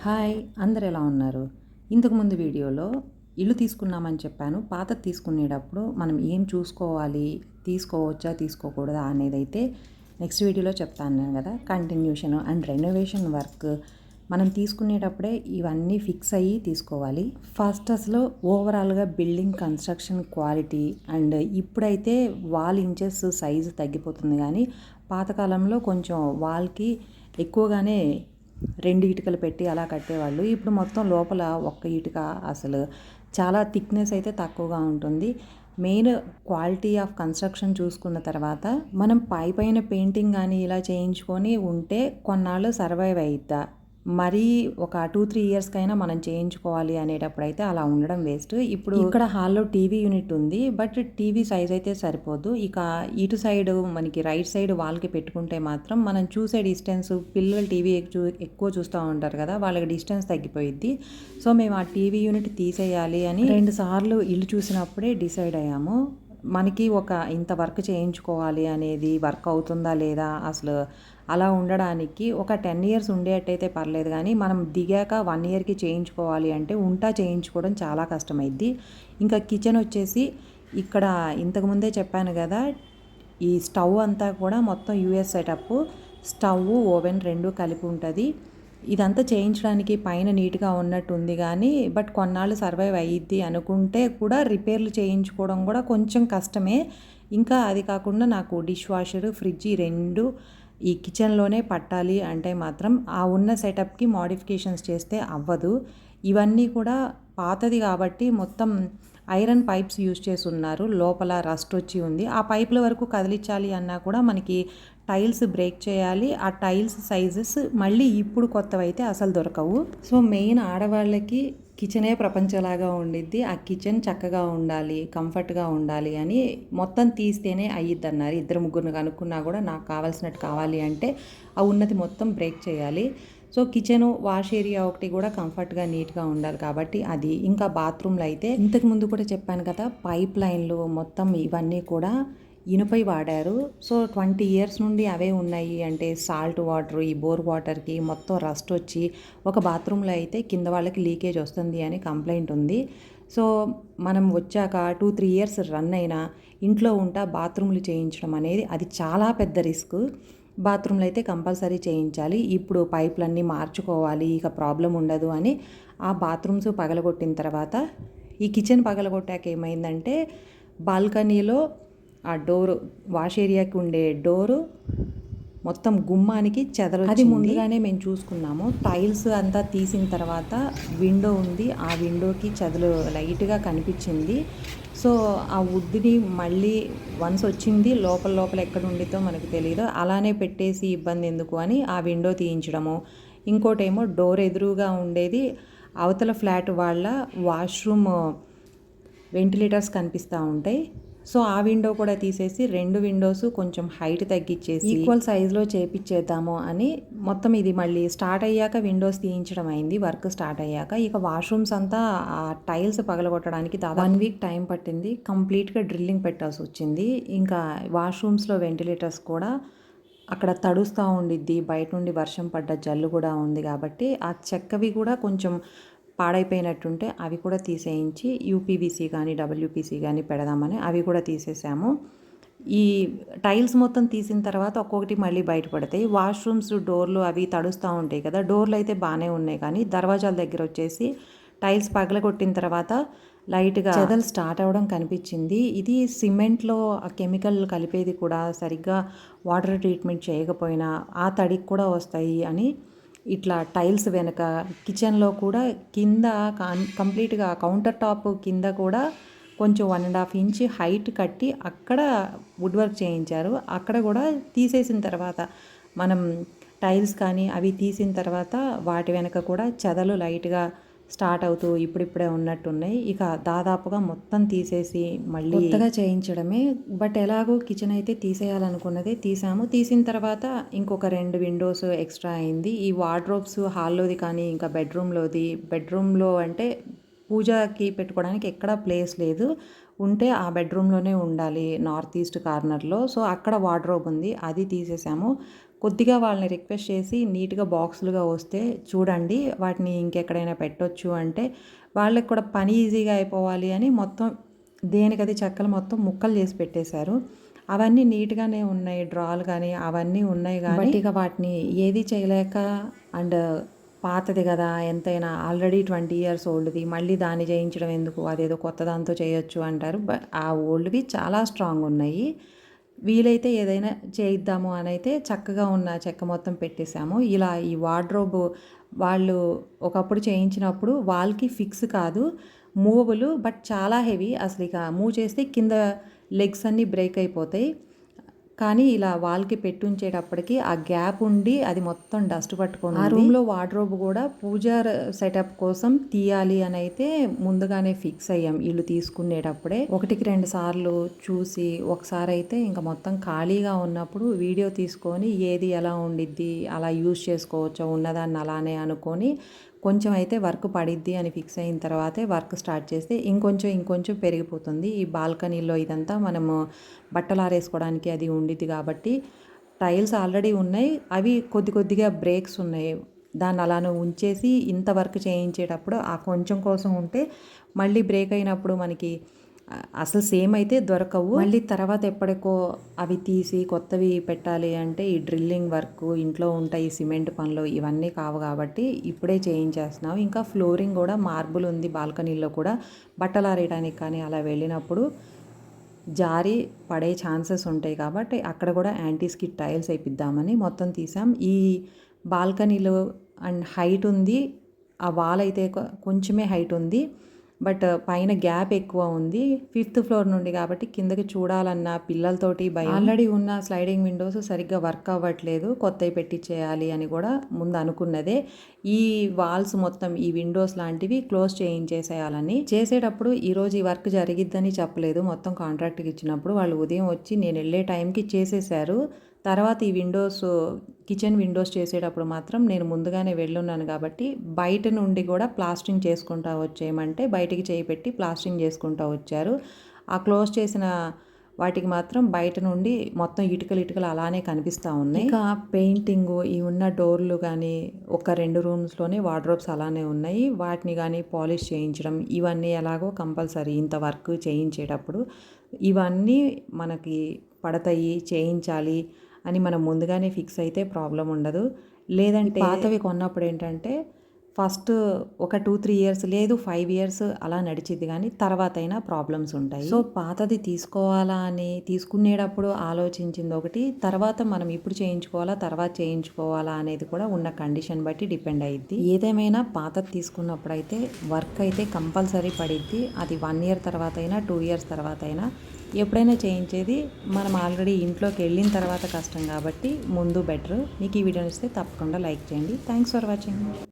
Hi! అందరూ ఎలా ఉన్నారు? ఇంతకుముందు వీడియోలో ఇల్లు తీసుకున్నామని చెప్పాను. పాతది తీసుకునేటప్పుడు మనం ఏం చూసుకోవాలి, తీసుకోవచ్చా, తీసుకోకూడదా అనేదైతే నెక్స్ట్ వీడియోలో చెప్తాను కదా! కంటిన్యూషన్ అండ్ రెనోవేషన్ వర్క్ మనం తీసుకునేటప్పుడే ఇవన్నీ ఫిక్స్ అయ్యి తీసుకోవాలి. ఫస్ట్ అసలు ఓవరాల్‌గా బిల్డింగ్ కన్‌స్ట్రక్షన్ క్వాలిటీ అండ్ ఇప్పుడైతే వాల్ ఇంచెస్ సైజు తగ్గిపోతుంది గానీ, పాతకాలంలో కొంచెం వాల్‌కి ఎక్కువగానే 2 ఇటుకలు పెట్టి అలా కట్టేవాళ్ళు. ఇప్పుడు మొత్తం లోపల ఒక్క ఇటుక అసలు చాలా థిక్‌నెస్ అయితే తక్కువగా ఉంటుంది. మెయిన్ క్వాలిటీ ఆఫ్ కన్‌స్ట్రక్షన్ చూసుకున్న తర్వాత మనం పైపైన పెయింటింగ్ గానీ ఇలా చేయించుకొని ఉంటే కొన్నాళ్ళు సర్వైవ్ అయిద్దా? మరీ ఒక 2, 3 ఇయర్స్‌కైనా మనం చేయించుకోవాలి అనేటప్పుడైతే అలా ఉండడం వేస్ట్. ఇప్పుడు ఇక్కడ హాల్‌లో టీవీ యూనిట్ ఉంది. బట్ టీవీ సైజ్ అయితే సరిపోదు. ఇక ఇటు సైడ్ మనకి రైట్ సైడ్ వాల్‌కి పెట్టుకుంటే మాత్రం మనం చూసే డిస్టెన్స్ పిల్లలు టీవీ ఎక్కువ చూస్తూ ఉంటారు కదా! వాళ్ళకి డిస్టెన్స్ తగ్గిపోయిద్ది. సో, మేము ఆ టీవీ యూనిట్ తీసేయాలి అని 2 సార్లు ఇల్లు చూసినప్పుడే డిసైడ్ అయ్యాము. మనకి ఒక ఇంత వర్క్ చేయించుకోవాలి అనేది వర్క్ అవుతుందా లేదా అసలు అలా ఉండడానికి ఒక 10 ఇయర్స్ ఉండేటట్టయితే పర్లేదు కానీ మనం దిగాక 1 ఇయర్‌కి చేయించుకోవాలి అంటే చేయించుకోవడం చాలా కష్టమైద్ది. ఇంకా కిచెన్ వచ్చేసి ఇక్కడ ఇంతకుముందే చెప్పాను కదా! ఈ స్టవ్ అంతా కూడా మొత్తం యూఎస్ సెటప్. స్టవ్, ఓవెన్ 2 కలిపి ఉంటది. ఇదంతా చేయించడానికి పైన నీట్‌గా ఉన్నట్టు ఉంది గానీ, బట్ కొన్నాళ్ళు సర్వైవ్ అయ్యిద్ది అనుకుంటే కూడా రిపేర్లు చేయించుకోవడం కూడా కొంచెం కష్టమే. ఇంకా అది కాకుండా నాకు డిష్ వాషరు, ఫ్రిడ్జ్ ఈ 2 ఈ కిచెన్‌లోనే పట్టాలి అంటే మాత్రం ఆ ఉన్న సెటప్‌కి మోడిఫికేషన్స్ చేస్తే అవ్వదు. ఇవన్నీ కూడా పాతది కాబట్టి మొత్తం ఐరన్ పైప్స్ యూజ్ చేసున్నారు. లోపల రస్ట్ వచ్చి ఉంది. ఆ పైపుల వరకు కదిలించాలి అన్నా కూడా మనకి టైల్స్ బ్రేక్ చేయాలి. ఆ టైల్స్ సైజెస్ మళ్ళీ ఇప్పుడు కొత్తవైతే అసలు దొరకవు. సో, మెయిన్ ఆడవాళ్ళకి కిచెనే ప్రపంచంలాగా ఉండిద్ది. ఆ కిచెన్ చక్కగా ఉండాలి, కంఫర్ట్‌గా ఉండాలి అని మొత్తం తీస్తేనే అయ్యిద్దన్నారు. ఇద్దరు ముగ్గురిని కనుక్కున్నా కూడా నాకు కావాల్సినట్టు కావాలి అంటే ఆ ఉన్నది మొత్తం బ్రేక్ చేయాలి. సో, కిచెను, వాష్ ఏరియా ఒకటి కూడా కంఫర్ట్‌గా, నీట్‌గా ఉండాలి కాబట్టి అది. ఇంకా బాత్రూమ్‌లో అయితే ఇంతకుముందు కూడా చెప్పాను కదా! పైప్ లైన్‌లు మొత్తం ఇవన్నీ కూడా ఇనుపయి వాడారు. సో, 20 ఇయర్స్ నుండి అవే ఉన్నాయి అంటే సాల్ట్ వాటర్, ఈ బోర్ వాటర్‌కి మొత్తం రస్ట్ వచ్చి ఒక బాత్రూమ్‌లో అయితే కింద వాళ్ళకి లీకేజ్ వస్తుంది అని కంప్లెయింట్ ఉంది. సో, మనం వచ్చాక 2, 3 ఇయర్స్ రన్ అయినా ఇంట్లో ఉంటా బాత్రూమ్‌లు చేయించడం అనేది అది చాలా పెద్ద రిస్క్. బాత్రూమ్‌లో అయితే కంపల్సరీ చేయించాలి. ఇప్పుడు పైపులన్నీ మార్చుకోవాలి. ఇక ప్రాబ్లమ్ ఉండదు అని ఆ బాత్రూమ్స్ పగలగొట్టిన తర్వాత ఈ కిచెన్ పగలగొట్టాక ఏమైందంటే బాల్కనీలో ఆ డోరు వాష్ ఏరియాకి ఉండే డోరు మొత్తం గుమ్మానికి చెదలు అది ముందుగానే మేము చూసుకున్నాము. టైల్స్ అంతా తీసిన తర్వాత విండో ఉంది. ఆ విండోకి చెదలు లైట్‌గా కనిపించింది. సో, ఆ వుడ్‌ని మళ్ళీ వన్స్ వచ్చింది లోపల లోపల ఎక్కడ ఉండిద్దో మనకు తెలీదు. అలానే పెట్టేసి ఇబ్బంది ఎందుకు అని ఆ విండో తీయించడము. ఇంకోటేమో డోర్ ఎదురుగా ఉండేది అవతల ఫ్లాట్ వాళ్ళ వాష్‌రూమ్ వెంటిలేటర్స్ కనిపిస్తూ ఉంటాయి. సో, ఆ విండో కూడా తీసేసి 2 విండోస్ కొంచెం హైట్ తగ్గిచ్చేసి ఈక్వల్ సైజులో చేపిచ్చేద్దాము అని మొత్తం ఇది మళ్ళీ స్టార్ట్ అయ్యాక విండోస్ తీయించడం అయింది. వర్క్ స్టార్ట్ అయ్యాక. ఇక వాష్‌రూమ్స్ అంతా ఆ టైల్స్ పగలగొట్టడానికి దాదాపు 1 వీక్ టైం పట్టింది. కంప్లీట్‌గా డ్రిల్లింగ్ పెట్టాల్సొచ్చింది. ఇంకా వాష్‌రూమ్స్‌లో వెంటిలేటర్స్ కూడా అక్కడ తడుస్తూ ఉండిద్ది. బయట నుండి వర్షం పడ్డ జల్లు కూడా ఉంది కాబట్టి ఆ చెక్కవి కూడా కొంచెం పాడైపోయినట్టుంటే అవి కూడా తీసేయించి యూపీవీసీ కానీ, డబ్ల్యూపీసీ కానీ పెడదామని అవి కూడా తీసేసాము. ఈ టైల్స్ మొత్తం తీసిన తర్వాత ఒక్కొక్కటి మళ్ళీ బయటపడతాయి. వాష్‌రూమ్స్ డోర్లు అవి తడుస్తూ ఉంటాయి కదా! డోర్లు అయితే బాగానే ఉన్నాయి కానీ దర్వాజాల దగ్గర వచ్చేసి టైల్స్ పగలగొట్టిన తర్వాత లైట్‌గా చెదలు స్టార్ట్ అవ్వడం కనిపించింది. ఇది సిమెంట్‌లో ఆ కెమికల్ కలిపేది కూడా సరిగ్గా వాటర్ ట్రీట్మెంట్ చేయకపోయినా ఆ తడికి కూడా వస్తాయి అని ఇట్లా టైల్స్ వెనక కిచెన్‌లో కూడా కింద కంప్లీట్‌గా కౌంటర్ టాప్ కింద కూడా కొంచెం 1½ ఇంచ్ హైట్ కట్టి అక్కడ వుడ్ వర్క్ చేయించారు. అక్కడ కూడా తీసేసిన తర్వాత మనం టైల్స్ కానీ అవి తీసిన తర్వాత వాటి వెనక కూడా చెదలు లైట్‌గా స్టార్ట్ అవుతూ ఇప్పుడిప్పుడే ఉన్నట్టున్నాయి. ఇక దాదాపుగా మొత్తం తీసేసి మళ్ళీ కొత్తగా చేయించడమే. బట్ ఎలాగో కిచెన్ అయితే తీసేయాలనుకున్నదే తీసాము. తీసిన తర్వాత ఇంకొక 2 విండోస్ ఎక్స్ట్రా అయింది. ఈ వార్డ్రోబ్స్ హాల్లోది కానీ ఇంకా బెడ్రూమ్‌లో అంటే పూజకి పెట్టుకోవడానికి ఎక్కడా ప్లేస్ లేదు. ఉంటే ఆ బెడ్రూమ్‌లోనే ఉండాలి నార్త్ ఈస్ట్ కార్నర్‌లో. సో, అక్కడ వార్డ్రోబ్ ఉంది. అది తీసేసాము. కొద్దిగా వాళ్ళని రిక్వెస్ట్ చేసి నీట్గా బాక్సులుగా వస్తే చూడండి, వాటిని ఇంకెక్కడైనా పెట్టొచ్చు అంటే వాళ్ళకి కూడా పని ఈజీగా అయిపోవాలి అని మొత్తం దేనికది చెక్కలు మొత్తం ముక్కలు చేసి పెట్టేశారు. అవన్నీ నీట్గానే ఉన్నాయి, డ్రాలు కానీ అవన్నీ ఉన్నాయి కానీ ఇక వాటిని ఏది చేయలేక అండ్ పాతది కదా ఎంతైనా ఆల్రెడీ 20 ఇయర్స్ ఓల్డ్ది మళ్ళీ దాన్ని చేయించడం ఎందుకు, అదేదో కొత్త దాంతో చేయొచ్చు అంటారు. బట్ ఆ ఓల్డ్వి చాలా స్ట్రాంగ్ ఉన్నాయి. వీలైతే ఏదైనా చేయిద్దాము అని అయితే చక్కగా ఉన్న చెక్క మొత్తం పెట్టేశాము. ఇలా ఈ వార్డ్రోబ్ వాళ్ళు ఒకప్పుడు చేయించినప్పుడు వాళ్ళకి ఫిక్స్ కాదు, మూవబుల్, బట్ చాలా హెవీ. అసలు ఇక మూవ్ చేస్తే కింద లెగ్స్ అన్నీ బ్రేక్ అయిపోతాయి. కానీ ఇలా వాల్కి పెట్టుంచేటప్పటికి ఆ గ్యాప్ ఉండి అది మొత్తం డస్ట్ పట్టుకొని ఆ రూమ్లో వార్డ్రోబ్ కూడా పూజా సెటప్ కోసం తీయాలి అని అయితే ముందుగానే ఫిక్స్ అయ్యాం. ఇల్లు తీసుకునేటప్పుడే 1-2 సార్లు చూసి ఒకసారి అయితే ఇంకా మొత్తం ఖాళీగా ఉన్నప్పుడు వీడియో తీసుకొని ఏది ఎలా ఉండిద్ది, అలా యూజ్ చేసుకోవచ్చో ఉన్నదాన్ని అలానే అనుకొని కొంచెం అయితే వర్క్ పడిద్ది అని ఫిక్స్ అయిన తర్వాతే వర్క్ స్టార్ట్ చేస్తే ఇంకొంచెం పెరిగిపోతుంది. ఈ బాల్కనీలో ఇదంతా మనము బట్టలు ఆరేసుకోవడానికి అది ఉండిద్ది కాబట్టి టైల్స్ ఆల్రెడీ ఉన్నాయి, అవి కొద్దిగా బ్రేక్స్ ఉన్నాయి. దాన్ని అలానే ఉంచేసి ఇంత వర్క్ చేయించేటప్పుడు ఆ కొంచెం కోసం ఉంటే మళ్ళీ బ్రేక్ అయినప్పుడు మనకి అసలు సేమ్ అయితే దొరకవు. మళ్ళీ తర్వాత ఎప్పటికో అవి తీసి కొత్తవి పెట్టాలి అంటే ఈ డ్రిల్లింగ్ వర్క్, ఇంట్లో ఉంటాయి సిమెంట్ పనులు, ఇవన్నీ కావు కాబట్టి ఇప్పుడే చేయించేస్తున్నాం. ఇంకా ఫ్లోరింగ్ కూడా మార్బుల్ ఉంది బాల్కనీలో కూడా. బట్టలు ఆరేయడానికి కానీ అలా వెళ్ళినప్పుడు జారి పడే ఛాన్సెస్ ఉంటాయి కాబట్టి అక్కడ కూడా యాంటీస్కి టైల్స్ వేయిద్దామని మొత్తం తీసాం. ఈ బాల్కనీలో అండ్ హైట్ ఉంది, ఆ వాల్ అయితే కొంచెమే హైట్ ఉంది, బట్ పైన గ్యాప్ ఎక్కువ ఉంది. 5th ఫ్లోర్ నుండి కాబట్టి కిందకి చూడాలన్న పిల్లలతోటి భయం. ఆల్రెడీ ఉన్న స్లైడింగ్ విండోస్ సరిగ్గా వర్క్ అవ్వట్లేదు, కొత్తవి పెట్టించేయాలి అని కూడా ముందు అనుకున్నదే. ఈ వాల్స్ మొత్తం ఈ విండోస్ లాంటివి క్లోజ్ చేయించేసేయాలని చేసేటప్పుడు ఈరోజు ఈ వర్క్ జరిగిద్దని చెప్పలేదు. మొత్తం కాంట్రాక్ట్కి ఇచ్చినప్పుడు వాళ్ళు ఉదయం వచ్చి నేను వెళ్ళే టైంకి చేసేసారు. తర్వాత ఈ విండోస్, కిచెన్ విండోస్ చేసేటప్పుడు మాత్రం నేను ముందుగానే వెళ్ళున్నాను కాబట్టి బయట నుండి కూడా ప్లాస్టరింగ్ చేసుకుంటా వచ్చేయమంటే బయటికి చేయి పెట్టి ప్లాస్టరింగ్ చేసుకుంటూ వచ్చారు. ఆ క్లోజ్ చేసిన వాటికి మాత్రం బయట నుండి మొత్తం ఇటుకలు అలానే కనిపిస్తూ ఉన్నాయి. ఇంకా పెయింటింగ్, ఈ ఉన్న డోర్లు కానీ ఒక 2 రూమ్స్లోనే వార్డ్రోబ్స్ అలానే ఉన్నాయి, వాటిని కానీ పాలిష్ చేయించడం ఇవన్నీ ఎలాగో కంపల్సరీ ఇంత వర్క్ చేయించేటప్పుడు ఇవన్నీ మనకి పడతాయి, చేయించాలి అని మనం ముందుగానే ఫిక్స్ అయితే ప్రాబ్లం ఉండదు. లేదంటే పాతవి కొన్నప్పుడు ఏంటంటే ఫస్ట్ ఒక 2-3 ఇయర్స్ లేదు 5 ఇయర్స్ అలా నడిచిద్ది, కానీ తర్వాత అయినా ప్రాబ్లమ్స్ ఉంటాయి. సో పాతది తీసుకోవాలా అని తీసుకునేటప్పుడు ఆలోచించింది ఒకటి, తర్వాత మనం ఇప్పుడు చేయించుకోవాలా తర్వాత చేయించుకోవాలా అనేది కూడా ఉన్న కండిషన్ బట్టి డిపెండ్ అయ్యిద్ది. ఏదేమైనా పాతది తీసుకున్నప్పుడు అయితే వర్క్ అయితే కంపల్సరీ పడిద్ది. అది 1 ఇయర్ తర్వాత అయినా 2 ఇయర్స్ తర్వాత అయినా ఎప్పుడైనా చేయించేది. మనం ఆల్రెడీ ఇంట్లోకి వెళ్ళిన తర్వాత కష్టం కాబట్టి ముందు బెటర్. మీకు ఈ వీడియో నచ్చితే తప్పకుండా లైక్ చేయండి. Thanks for watching.